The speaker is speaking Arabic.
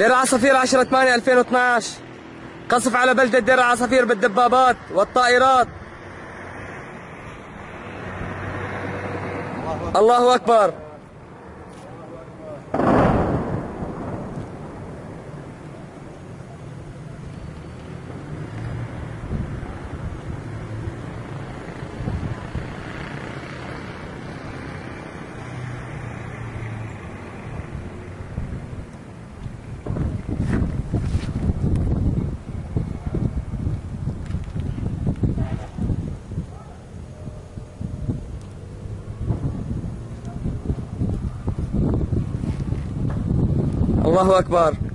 دير العصافير 10/8/2012 قصف على بلدة دير العصافير بالدبابات والطائرات. الله أكبر. الله أكبر.